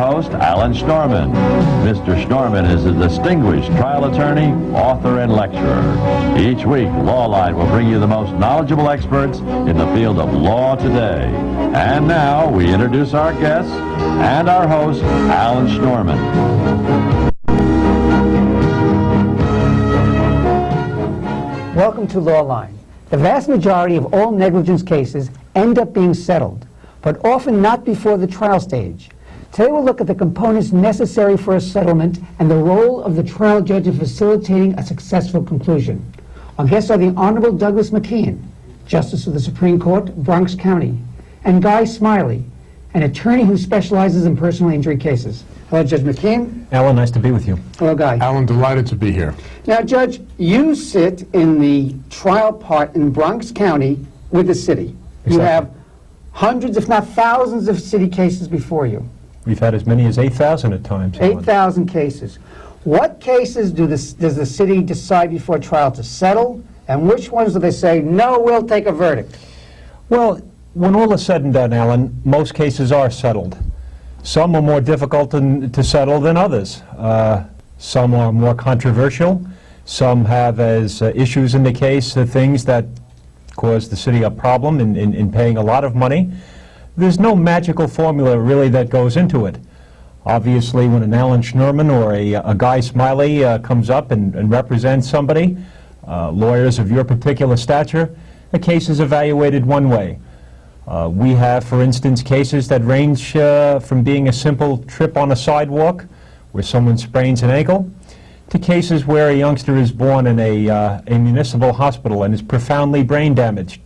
host, Alan Schnorman. Mr. Schnorman is a distinguished trial attorney, author, and lecturer. Each week, Lawline will bring you the most knowledgeable experts in the field of law today. And now, we introduce our guests and our host, Alan Schnorman. Welcome to Lawline. The vast majority of all negligence cases end up being settled, but often not before the trial stage. Today we'll look at the components necessary for a settlement and the role of the trial judge in facilitating a successful conclusion. Our guests are the Honorable Douglas McKeon, Justice of the Supreme Court, Bronx County, and Guy Smiley, an attorney who specializes in personal injury cases. Hello, Judge McKeon. Alan, nice to be with you. Hello, Guy. Alan, delighted to be here. Now, Judge, you sit in the trial part in Bronx County with the city. Exactly. You have hundreds, if not thousands, of city cases before you. We've had as many as 8,000 at times. 8,000 cases. What cases does the city decide before trial to settle, and which ones do they say, no, we'll take a verdict? Well, when all is said and done, Alan, most cases are settled. Some are more difficult to settle than others. Some are more controversial. Some have as issues in the case things that cause the city a problem in paying a lot of money. There's no magical formula really that goes into it. Obviously, when an Alan Schnorman or a Guy Smiley comes up and represents somebody, lawyers of your particular stature, a case is evaluated one way. We have, for instance, cases that range from being a simple trip on a sidewalk where someone sprains an ankle to cases where a youngster is born in a municipal hospital and is profoundly brain damaged,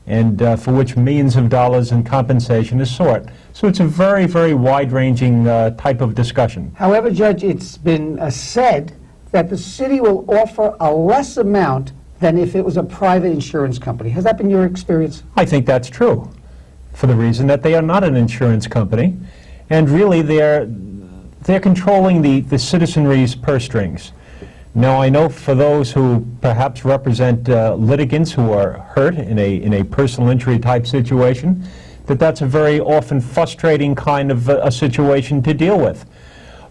and for which millions of dollars in compensation is sought. So it's a very, very wide-ranging type of discussion. However, Judge, it's been said that the city will offer a less amount than if it was a private insurance company. Has that been your experience? I think that's true, for the reason that they are not an insurance company, and really they're controlling the citizenry's purse strings. Now, I know for those who perhaps represent litigants who are hurt in a personal injury type situation, that's a very often frustrating kind of a situation to deal with.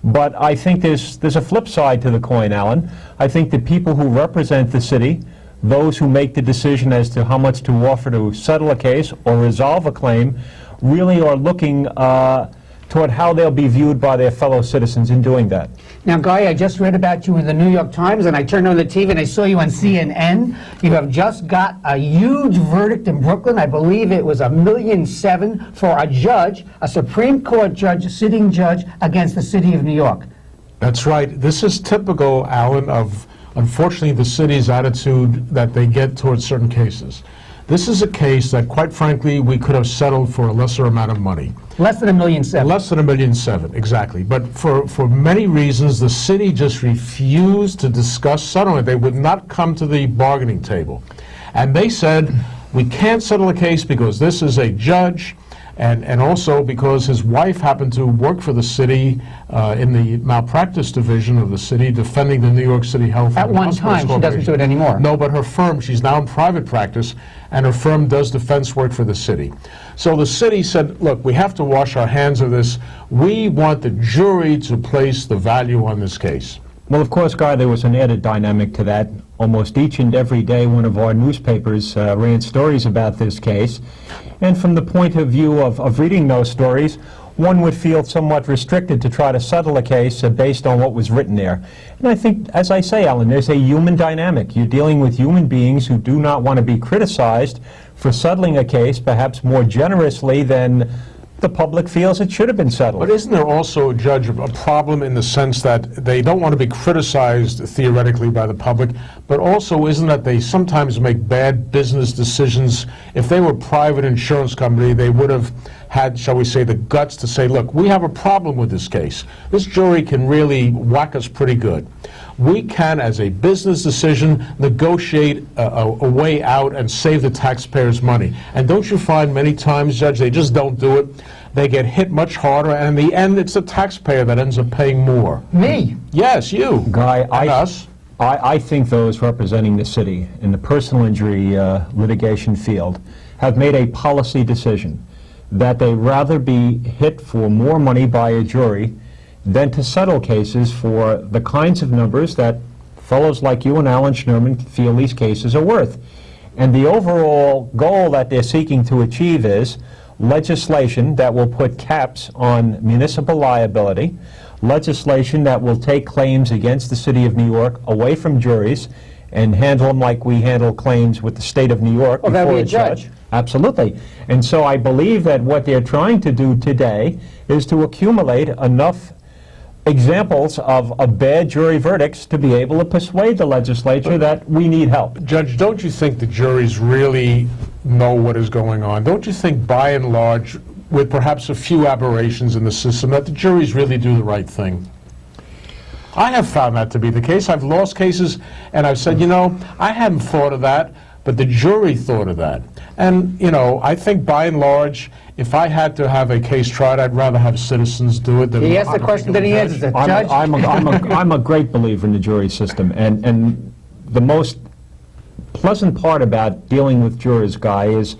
But I think there's a flip side to the coin, Alan. I think the people who represent the city, those who make the decision as to how much to offer to settle a case or resolve a claim, really are looking toward how they'll be viewed by their fellow citizens in doing that. Now, Guy, I just read about you in the New York Times, and I turned on the TV and I saw you on CNN. You have just got a huge verdict in Brooklyn. I believe it was $1.7 million for a judge, a Supreme Court judge, a sitting judge, against the city of New York. That's right. This is typical, Alan, of, unfortunately, the city's attitude that they get towards certain cases. This is a case that, quite frankly, we could have settled for a lesser amount of money. Less than $1.7 million. Less than $1.7 million, exactly. But for many reasons, the city just refused to discuss settlement. They would not come to the bargaining table. And they said, we can't settle a case because this is a judge, and also because his wife happened to work for the city in the malpractice division of the city, defending the New York City Health At and one Hospitals time, she doesn't do it anymore. No, but her firm, she's now in private practice, and her firm does defense work for the city. So the city said, look, we have to wash our hands of this. We want the jury to place the value on this case. Well, of course, Guy, there was an added dynamic to that. Almost each and every day, one of our newspapers ran stories about this case. And from the point of view of reading those stories, one would feel somewhat restricted to try to settle a case based on what was written there. And I think, as I say, Alan, there's a human dynamic. You're dealing with human beings who do not want to be criticized for settling a case perhaps more generously than the public feels it should have been settled. But isn't there also, Judge, a problem in the sense that they don't want to be criticized theoretically by the public, but also isn't that they sometimes make bad business decisions? If they were a private insurance company, they would have had, shall we say, the guts to say, look, we have a problem with this case. This jury can really whack us pretty good. We can, as a business decision, negotiate a way out and save the taxpayers' money. And don't you find many times, Judge, they just don't do it? They get hit much harder, and in the end, it's the taxpayer that ends up paying more. Me? Yes, you. Guy, us. I think those representing the city in the personal injury litigation field have made a policy decision that they rather be hit for more money by a jury than to settle cases for the kinds of numbers that fellows like you and Alan Schnurman feel these cases are worth. And the overall goal that they're seeking to achieve is legislation that will put caps on municipal liability, legislation that will take claims against the City of New York away from juries and handle them like we handle claims with the State of New York Well, before that'd a be a judge. Absolutely. And so I believe that what they're trying to do today is to accumulate enough examples of bad jury verdicts to be able to persuade the legislature that we need help. Judge, don't you think the juries really know what is going on? Don't you think, by and large, with perhaps a few aberrations in the system, that the juries really do the right thing? I have found that to be the case. I've lost cases, and I've said, you know, I hadn't thought of that, but the jury thought of that. And, you know, I think, by and large, if I had to have a case tried, I'd rather have citizens do it than... He asked the question, then he answers it. Judge? I'm a great believer in the jury system, and the most pleasant part about dealing with jurors, Guy, is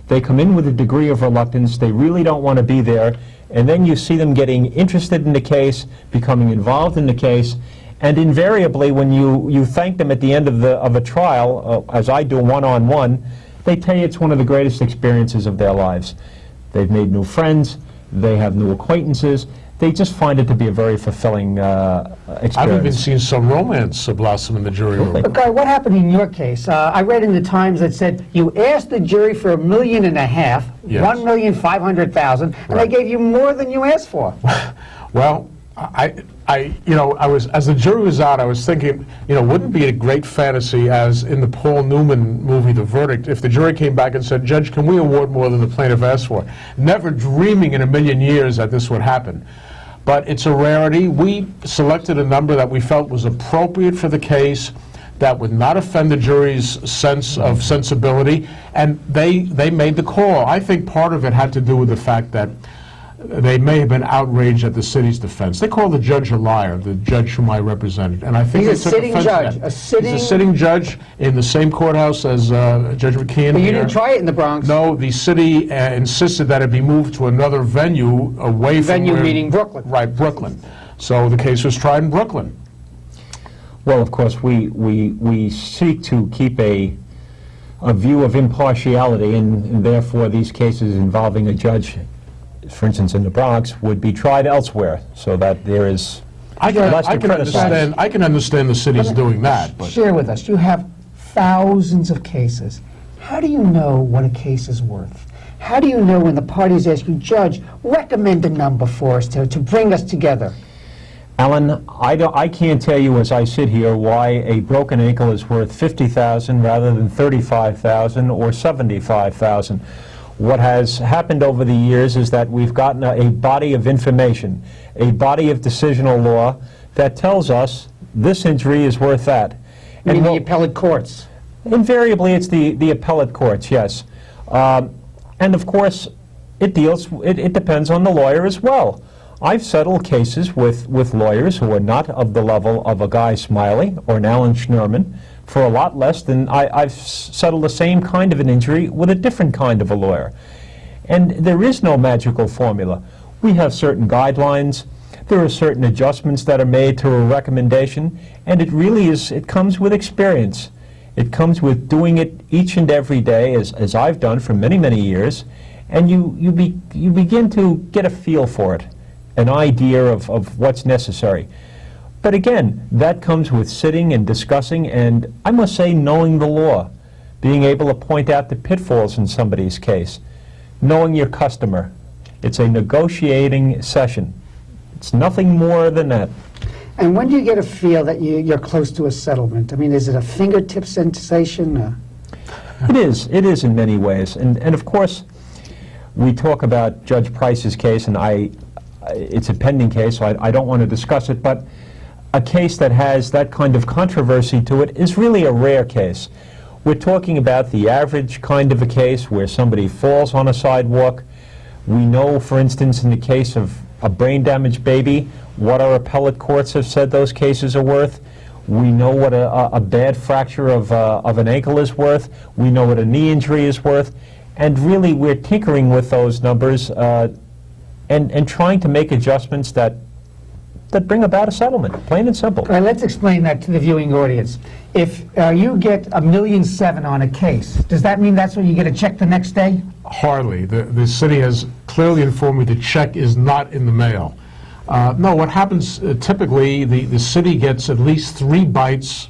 they come in with a degree of reluctance, they really don't want to be there, and then you see them getting interested in the case, becoming involved in the case, and invariably when you thank them at the end of a trial, as I do one-on-one, they tell you it's one of the greatest experiences of their lives. They've made new friends, they have new acquaintances, they just find it to be a very fulfilling experience. I've even seen some romance blossom in the jury room. But Guy, what happened in your case? I read in the Times that said you asked the jury for $1.5 million, Yes. $1,500,000, and they Right. gave you more than you asked for. Well, as the jury was out, I was thinking, you know, wouldn't it be a great fantasy, as in the Paul Newman movie, The Verdict, if the jury came back and said, Judge, can we award more than the plaintiff asked for? Never dreaming in a million years that this would happen. But it's a rarity. We selected a number that we felt was appropriate for the case, that would not offend the jury's sense of sensibility, and they made the call. I think part of it had to do with the fact that they may have been outraged at the city's defense. They called the judge a liar, the judge whom I represented, and I think He's they a took sitting offense to judge, that. a sitting- He's a sitting judge in the same courthouse as Judge McKeon. But you here. didn't try it in the Bronx. No, the city insisted that it be moved to another venue away from Venue where- meaning Brooklyn. Right, Brooklyn. So the case was tried in Brooklyn. Well, of course, we seek to keep a view of impartiality, and therefore these cases involving a judge, for instance, in the Bronx, would be tried elsewhere, so that there is I less to can criticize. understand the city's doing that, but Share with us. You have thousands of cases. How do you know what a case is worth? How do you know when the parties ask you, Judge, recommend a number for us to bring us together? Alan, I can't tell you as I sit here why a broken ankle is worth $50,000 rather than $35,000 or $75,000. What has happened over the years is that we've gotten a body of information, a body of decisional law that tells us this injury is worth that. I mean, the what- appellate courts. Invariably, it's the appellate courts, yes. And of course, it depends on the lawyer as well. I've settled cases with lawyers who are not of the level of a Guy Smiley or an Alan Schnurman for a lot less than I've settled the same kind of an injury with a different kind of a lawyer. And there is no magical formula. We have certain guidelines. There are certain adjustments that are made to a recommendation, and it comes with experience. It comes with doing it each and every day, as I've done for many, many years, and you begin to get a feel for it, an idea of what's necessary. But again, that comes with sitting and discussing, and I must say, knowing the law, being able to point out the pitfalls in somebody's case, knowing your customer. It's a negotiating session. It's nothing more than that. And when do you get a feel that you're close to a settlement? I mean, is it a fingertip sensation? It is in many ways. And of course, we talk about Judge Price's case, and it's a pending case, so I don't want to discuss it, but a case that has that kind of controversy to it is really a rare case. We're talking about the average kind of a case where somebody falls on a sidewalk. We know, for instance, in the case of a brain-damaged baby, what our appellate courts have said those cases are worth. We know what a bad fracture of an ankle is worth. We know what a knee injury is worth. And really, we're tinkering with those numbers and trying to make adjustments that bring about a settlement, plain and simple. All right, let's explain that to the viewing audience. If you get $1.7 million on a case, does that mean that's when you get a check the next day? Hardly. The city has clearly informed me the check is not in the mail. No, what happens typically, the city gets at least 3 bites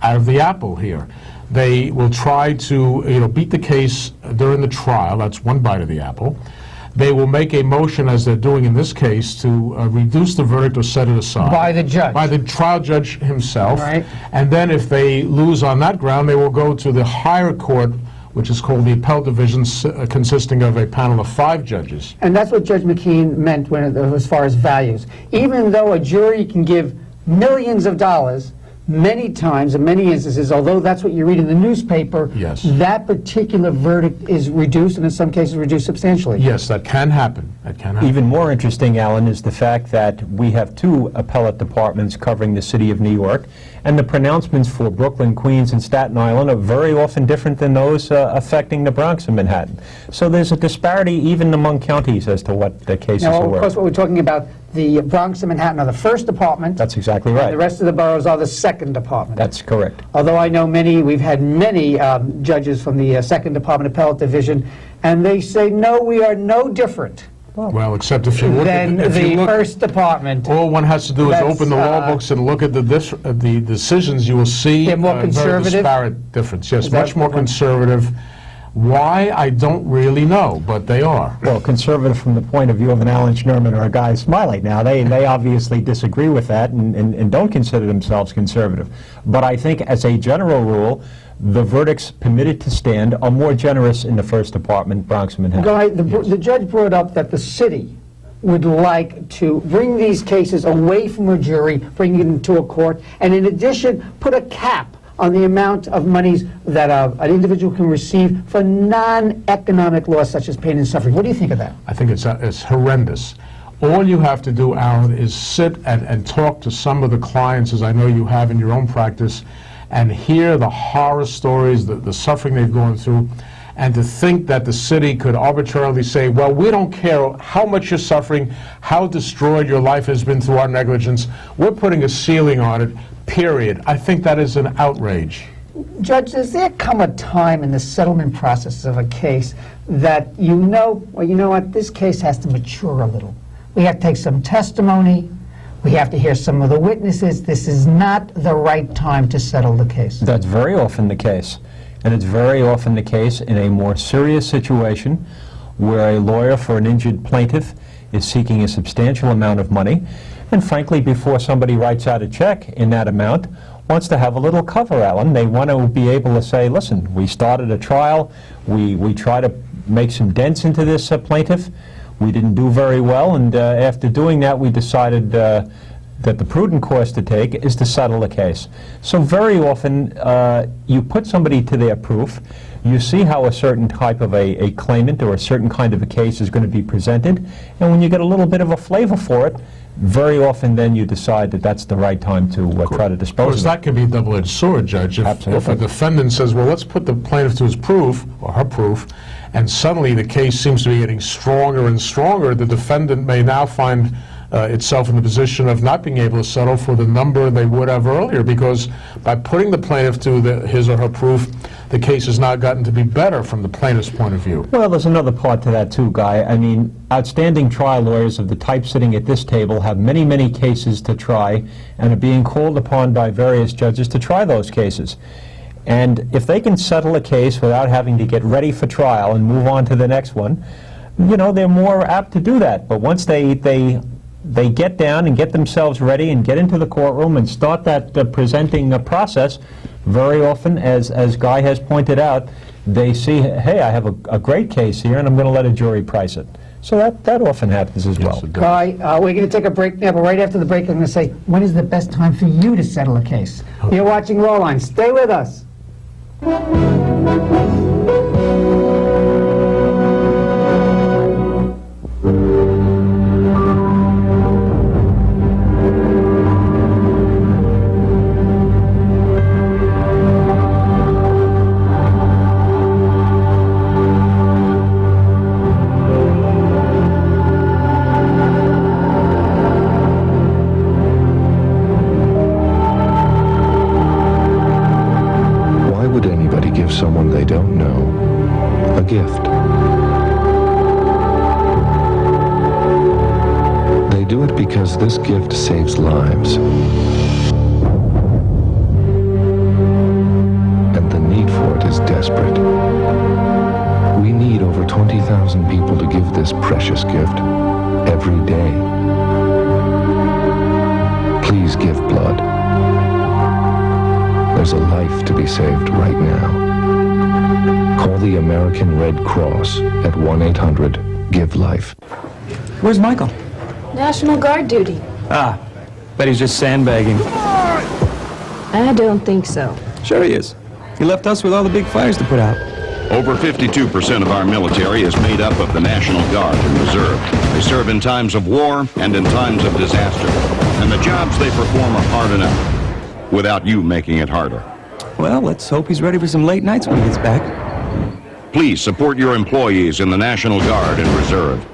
out of the apple here. They will try to beat the case during the trial. That's 1 bite of the apple. They will make a motion, as they're doing in this case, to reduce the verdict or set it aside. By the judge? By the trial judge himself. Right. And then if they lose on that ground, they will go to the higher court, which is called the Appellate Division, consisting of a panel of 5 judges. And that's what Judge McKean meant as far as values. Even though a jury can give millions of dollars, many times, in many instances, although that's what you read in the newspaper, yes, that particular verdict is reduced, and in some cases reduced substantially. Yes, that can happen. That can happen. Even more interesting, Alan, is the fact that we have 2 appellate departments covering the city of New York, and the pronouncements for Brooklyn, Queens, and Staten Island are very often different than those affecting the Bronx and Manhattan. So there's a disparity even among counties as to what the cases Now, are of worth. course, what we're talking about, the Bronx and Manhattan are the first department. That's exactly And right. the rest of the boroughs are the second department. That's correct. Although I know we've had many judges from the second department appellate division, and they say, no, we are no different Well, except if you look than at the first department. all one has to do is That's, open the law books and look at the decisions. You will see They're more a very conservative? disparate difference. Yes, Is that much more the point? conservative. Why, I don't really know, but they are. Well, conservative from the point of view of an Alan Schnurman or a Guy Smiley. Now, they obviously disagree with that and don't consider themselves conservative. But I think as a general rule, the verdicts permitted to stand are more generous in the first department, Bronx and Manhattan. Guy, the judge brought up that the city would like to bring these cases away from a jury, bring it into a court, and in addition, put a cap on the amount of monies that an individual can receive for non-economic loss such as pain and suffering. What do you think of that? I think it's horrendous. All you have to do, Alan, is sit and talk to some of the clients, as I know you have in your own practice, and hear the horror stories, the suffering they've gone through, and to think that the city could arbitrarily say, well, we don't care how much you're suffering, how destroyed your life has been through our negligence, we're putting a ceiling on it, period. I think that is an outrage. Judge, does there come a time in the settlement process of a case that you know what, this case has to mature a little? We have to take some testimony, we have to hear some of the witnesses, this is not the right time to settle the case. That's very often the case. And it's very often the case in a more serious situation where a lawyer for an injured plaintiff is seeking a substantial amount of money, and frankly, before somebody writes out a check in that amount, wants to have a little cover, Alan. They want to be able to say, listen, we started a trial, we try to make some dents into this plaintiff, we didn't do very well, and after doing that, we decided that the prudent course to take is to settle the case. So very often, you put somebody to their proof, you see how a certain type of a claimant or a certain kind of a case is going to be presented, and when you get a little bit of a flavor for it, very often then you decide that that's the right time to try to Of dispose course, of it. that can be a double-edged sword, Judge. If a defendant says, well, let's put the plaintiff to his proof, or her proof, and suddenly the case seems to be getting stronger and stronger, the defendant may now find itself in the position of not being able to settle for the number they would have earlier, because by putting the plaintiff to his or her proof, the case has now gotten to be better from the plaintiff's point of view. Well, there's another part to that too, Guy. I mean, outstanding trial lawyers of the type sitting at this table have many, many cases to try and are being called upon by various judges to try those cases. And if they can settle a case without having to get ready for trial and move on to the next one, you know, they're more apt to do that. But once they get down and get themselves ready and get into the courtroom and start that presenting process, very often, as Guy has pointed out, they see, hey, I have a great case here, and I'm going to let a jury price it. So that often happens as well. it does. Guy, we're going to take a break now, but right after the break, I'm going to say, when is the best time for you to settle a case? You're watching Lawline. Stay with us. someone they don't know a gift. They do it because this gift saves lives. And the need for it is desperate. We need over 20,000 people to give this precious gift every day. Please give blood. There's a life to be saved right now. Call the American Red Cross at 1-800-GIVE-LIFE. Where's Michael? National Guard duty. Ah, bet he's just sandbagging. I don't think so. Sure he is. He left us with all the big fires to put out. Over 52% of our military is made up of the National Guard and Reserve. They serve in times of war and in times of disaster. And the jobs they perform are hard enough, without you making it harder. Well, let's hope he's ready for some late nights when he gets back. Please support your employees in the National Guard and Reserve.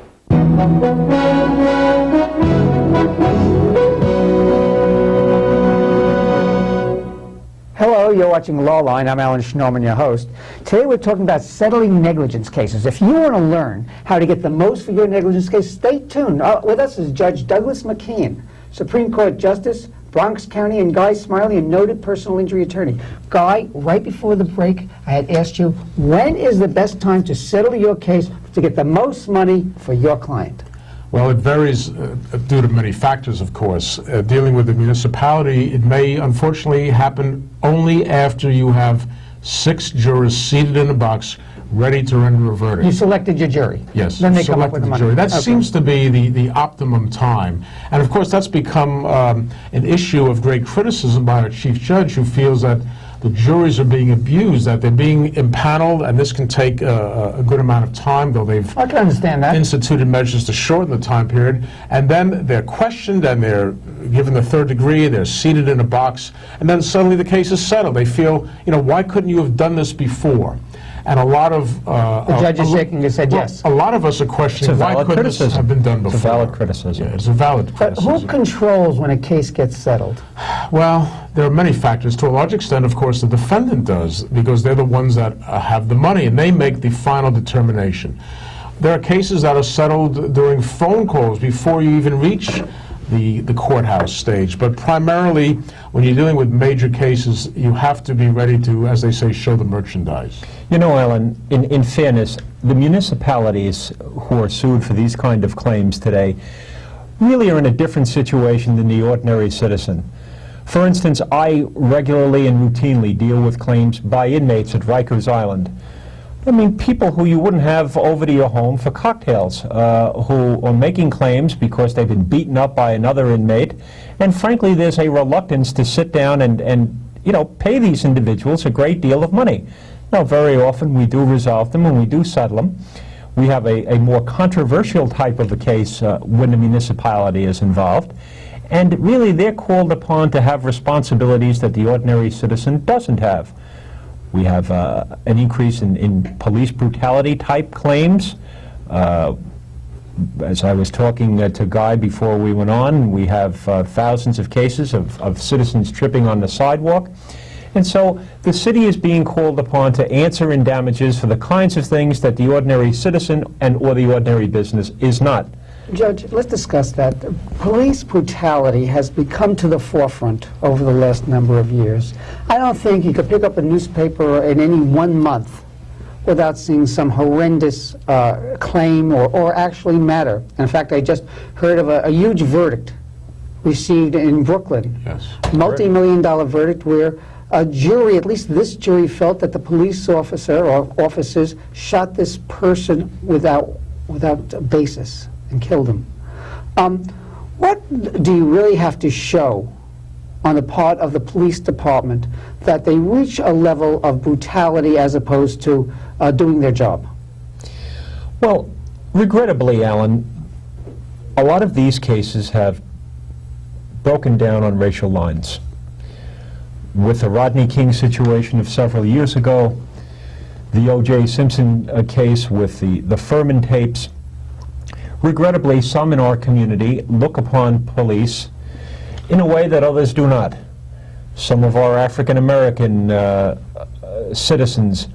Hello, you're watching Lawline. I'm Alan Schnorman, your host. Today we're talking about settling negligence cases. If you want to learn how to get the most for your negligence case, stay tuned. With us is Judge Douglas McKeon, Supreme Court Justice, Bronx County, and Guy Smiley, a noted personal injury attorney. Guy, right before the break, I had asked you, when is the best time to settle your case to get the most money for your client? Well, it varies due to many factors, of course. Dealing with the municipality, it may unfortunately happen only after you have 6 jurors seated in a box ready to render a verdict. You selected your jury. Yes, Then they come up with the money. jury. That Okay. seems to be the optimum time. And of course, that's become an issue of great criticism by our chief judge, who feels that the juries are being abused, that they're being impaneled, and this can take a good amount of time, though they've I can understand that. instituted measures to shorten the time period. And then they're questioned, and they're given the third degree, they're seated in a box, and then suddenly the case is settled. They feel, why couldn't you have done this before? And a lot of... The judge is shaking his head, yes. A lot of us are It's a questioning, why valid couldn't this criticism. have been done before? It's a valid criticism. Yeah, it's a valid But criticism. who controls when a case gets settled? Well, there are many factors. To a large extent, of course, the defendant does, because they're the ones that have the money, and they make the final determination. There are cases that are settled during phone calls before you even reach the courthouse stage. But primarily, when you're dealing with major cases, you have to be ready to, as they say, show the merchandise. You know, Alan, in fairness, the municipalities who are sued for these kind of claims today really are in a different situation than the ordinary citizen. For instance, I regularly and routinely deal with claims by inmates at Rikers Island. I mean, people who you wouldn't have over to your home for cocktails, who are making claims because they've been beaten up by another inmate, and frankly, there's a reluctance to sit down and pay these individuals a great deal of money. Now, very often we do resolve them and we do settle them. We have a more controversial type of a case when the municipality is involved, and really they're called upon to have responsibilities that the ordinary citizen doesn't have. We have an increase in police brutality type claims. As I was talking to Guy before we went on, we have thousands of cases of citizens tripping on the sidewalk. And so the city is being called upon to answer in damages for the kinds of things that the ordinary citizen or the ordinary business is not. Judge, let's discuss that. Police brutality has become to the forefront over the last number of years. I don't think you could pick up a newspaper in any 1 month without seeing some horrendous claim or actually matter. In fact, I just heard of a huge verdict received in Brooklyn. Yes. Multi-million-dollar verdict where a jury, at least this jury, felt that the police officer or officers shot this person without a basis and killed him. What do you really have to show on the part of the police department that they reach a level of brutality as opposed to doing their job? Well, regrettably, Alan, a lot of these cases have broken down on racial lines. With the Rodney King situation of several years ago, the O.J. Simpson case with the Furman tapes, regrettably, some in our community look upon police in a way that others do not. Some of our African American citizens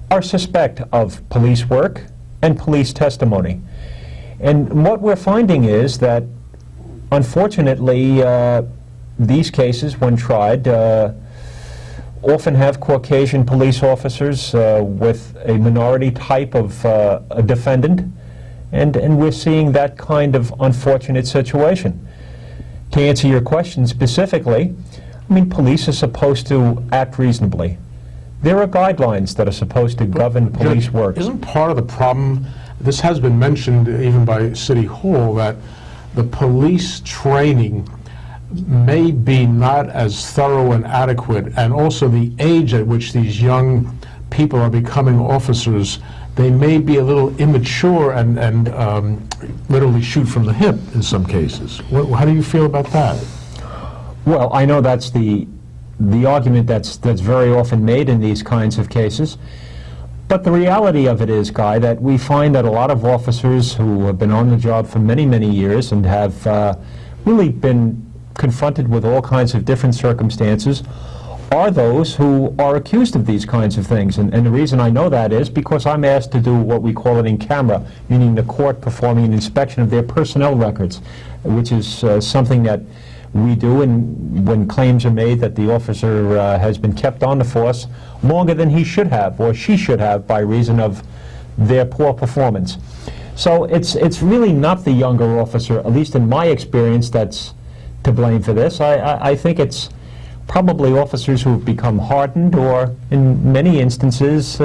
are suspect of police work and police testimony. And what we're finding is that, unfortunately, these cases, when tried, often have Caucasian police officers with a minority type of a defendant, and we're seeing that kind of unfortunate situation. To answer your question specifically, I mean, police are supposed to act reasonably. There are guidelines that are supposed to govern police work. Isn't part of the problem, this has been mentioned even by City Hall, that the police training may be not as thorough and adequate, and also the age at which these young people are becoming officers, they may be a little immature and literally shoot from the hip in some cases. How do you feel about that? Well, I know that's the argument that's very often made in these kinds of cases. But the reality of it is, Guy, that we find that a lot of officers who have been on the job for many, many years and have really been confronted with all kinds of different circumstances are those who are accused of these kinds of things. And the reason I know that is because I'm asked to do what we call it in camera, meaning the court performing an inspection of their personnel records, which is something that we do when claims are made that the officer has been kept on the force longer than he should have or she should have by reason of their poor performance. So it's really not the younger officer, at least in my experience, that's to blame for this. I think it's probably officers who have become hardened or, in many instances,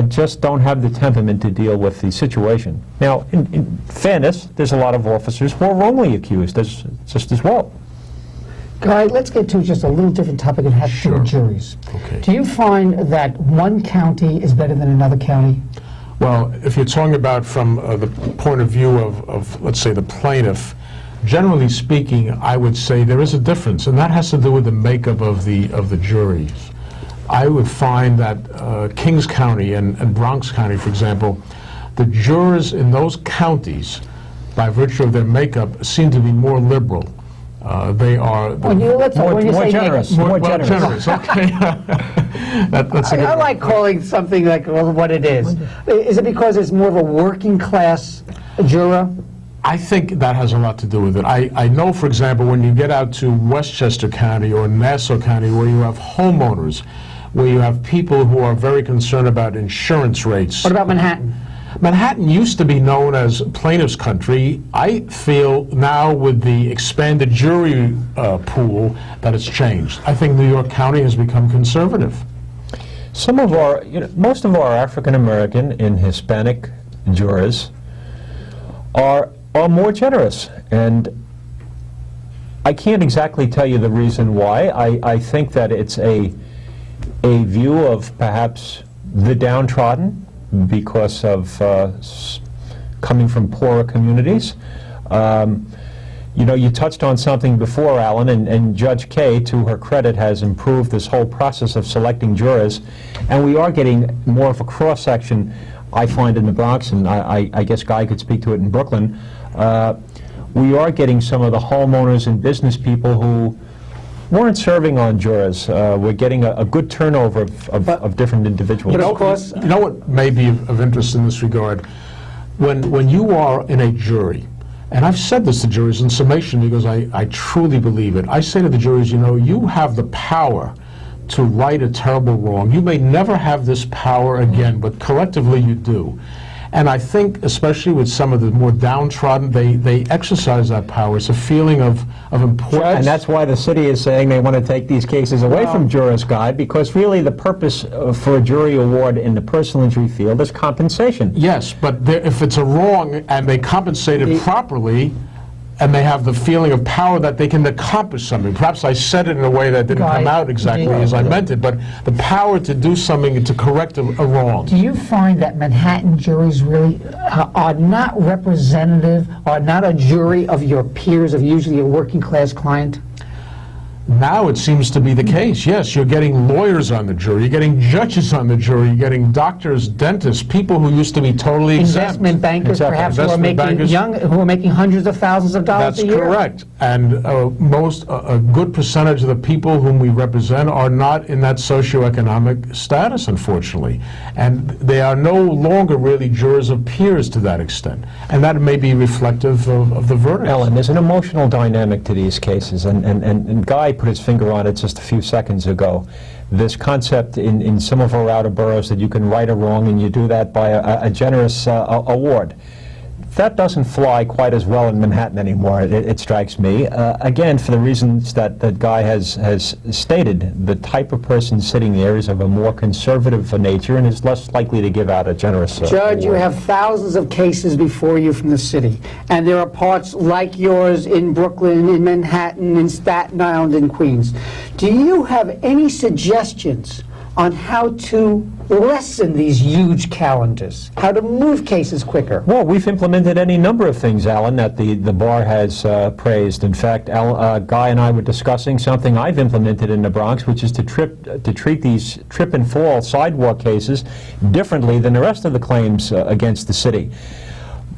just don't have the temperament to deal with the situation. Now, in fairness, there's a lot of officers who are wrongly accused just as well. Guy, let's get to just a little different topic and have to do with juries. Okay. Do you find that one county is better than another county? Well, if you're talking about from the point of view of, let's say, the plaintiff, generally speaking, I would say there is a difference, and that has to do with the makeup of the juries. I would find that Kings County and Bronx County, for example, the jurors in those counties, by virtue of their makeup, seem to be more liberal. They are more generous. More generous. Okay. That's a good I like calling something like what it is. Is it because it's more of a working class juror? I think that has a lot to do with it. I know, for example, when you get out to Westchester County or Nassau County, where you have homeowners, where you have people who are very concerned about insurance rates. What about Manhattan? Manhattan used to be known as plaintiff's country. I feel now with the expanded jury pool that it's changed. I think New York County has become conservative. Some of our, most of our African American and Hispanic jurors are more generous, and I can't exactly tell you the reason why. I think that it's a view of perhaps the downtrodden because of coming from poorer communities. You touched on something before, Alan, and Judge Kay, to her credit, has improved this whole process of selecting jurors, and we are getting more of a cross-section, I find, in the Bronx, and I guess Guy could speak to it in Brooklyn. We are getting some of the homeowners and business people who weren't serving on jurors. We're getting a good turnover of different individuals. But of course, you know what may be of interest in this regard? When you are in a jury, and I've said this to juries in summation because I truly believe it, I say to the juries, you have the power to right a terrible wrong. You may never have this power again, but collectively you do. And I think, especially with some of the more downtrodden, they exercise that power. It's a feeling of importance. And that's why the city is saying they want to take these cases away from jurors, Guy, because really the purpose for a jury award in the personal injury field is compensation. Yes, but if it's a wrong and they compensate it properly, and they have the feeling of power that they can accomplish something. Perhaps I said it in a way that didn't come out exactly as I meant it, but the power to do something to correct a wrong. Do you find that Manhattan juries really are not representative, are not a jury of your peers, of usually a working class client? Now it seems to be the case. Yes, you're getting lawyers on the jury, you're getting judges on the jury, you're getting doctors, dentists, people who used to be totally exempt. Investment bankers, Exactly. perhaps, Investment bankers. who are making hundreds of thousands of dollars That's a year. correct. And a good percentage of the people whom we represent are not in that socioeconomic status, unfortunately. And they are no longer really jurors of peers to that extent. And that may be reflective of the verdict. Ellen, there's an emotional dynamic to these cases, and Guy put his finger on it just a few seconds ago. This concept in some of our outer boroughs that you can right a wrong, and you do that by a generous award. That doesn't fly quite as well in Manhattan anymore, it strikes me. Again, for the reasons that Guy has stated, the type of person sitting there is of a more conservative nature and is less likely to give out a generous Judge, you award. have thousands of cases before you from the city, and there are parts like yours in Brooklyn, in Manhattan, in Staten Island, and Queens. Do you have any suggestions on how to lessen these huge calendars, how to move cases quicker? Well, we've implemented any number of things, Alan, that the bar has praised. In fact, Guy and I were discussing something I've implemented in the Bronx, which is to treat these trip and fall sidewalk cases differently than the rest of the claims against the city.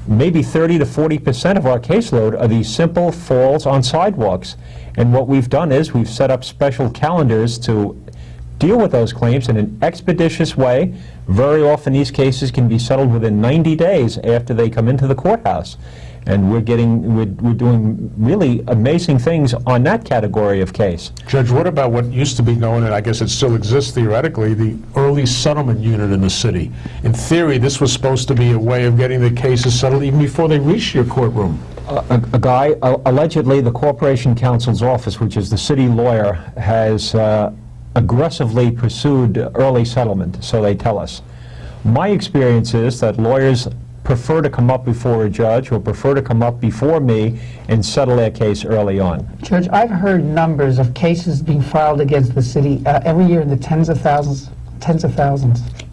Maybe 30 to 40% of our caseload are these simple falls on sidewalks. And what we've done is we've set up special calendars to deal with those claims in an expeditious way. Very often these cases can be settled within 90 days after they come into the courthouse. And we're doing really amazing things on that category of case. Judge, what about what used to be known, and I guess it still exists theoretically, the early settlement unit in the city? In theory, this was supposed to be a way of getting the cases settled even before they reached your courtroom. A guy, allegedly the Corporation Counsel's office, which is the city lawyer, has aggressively pursued early settlement, so they tell us. My experience is that lawyers prefer to come up before a judge or prefer to come up before me and settle their case early on. Judge, I've heard numbers of cases being filed against the city every year in the tens of thousands.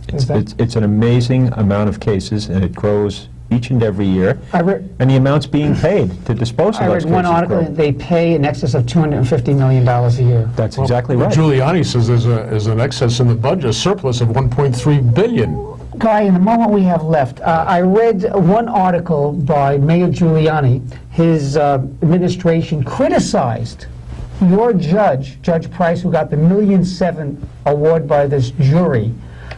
It's an amazing amount of cases, and it grows each and every year, and the amounts being paid to dispose of I those read cases one article grow. that they pay in excess of $250 million a year. That's exactly Well, right. Giuliani says there's an excess in the budget, a surplus of $1.3 billion. Guy, in the moment we have left, I read one article by Mayor Giuliani. His administration criticized your judge, Judge Price, who got the $1.7 million award by this jury,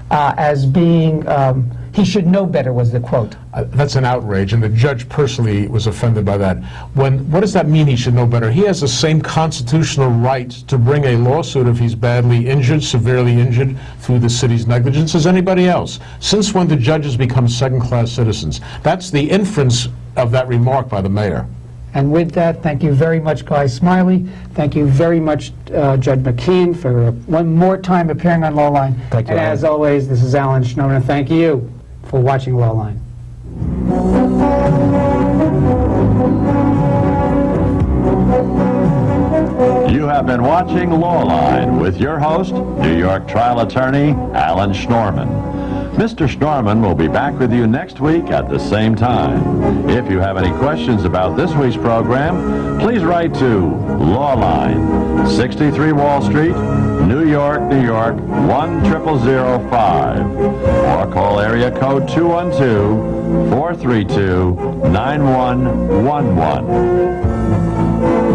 as being, he should know better, was the quote. That's an outrage, and the judge personally was offended by that. What does that mean, he should know better? He has the same constitutional right to bring a lawsuit if he's badly injured, severely injured through the city's negligence as anybody else. Since when do judges become second-class citizens? That's the inference of that remark by the mayor. And with that, thank you very much, Guy Smiley. Thank you very much, Judge McKeon, for one more time appearing on Lawline. Thank you, And Alan. as always, this is Alan Schnorman, and thank you for watching Lawline. You have been watching Lawline with your host, New York trial attorney Alan Schnorman. Mr. Schnorman will be back with you next week at the same time. If you have any questions about this week's program, please write to Lawline, 63 Wall Street, New York, New York, 10005, or call area code 212-432-9111.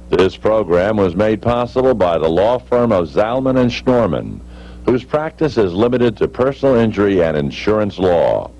This program was made possible by the law firm of Zalman and Schnorman, whose practice is limited to personal injury and insurance law.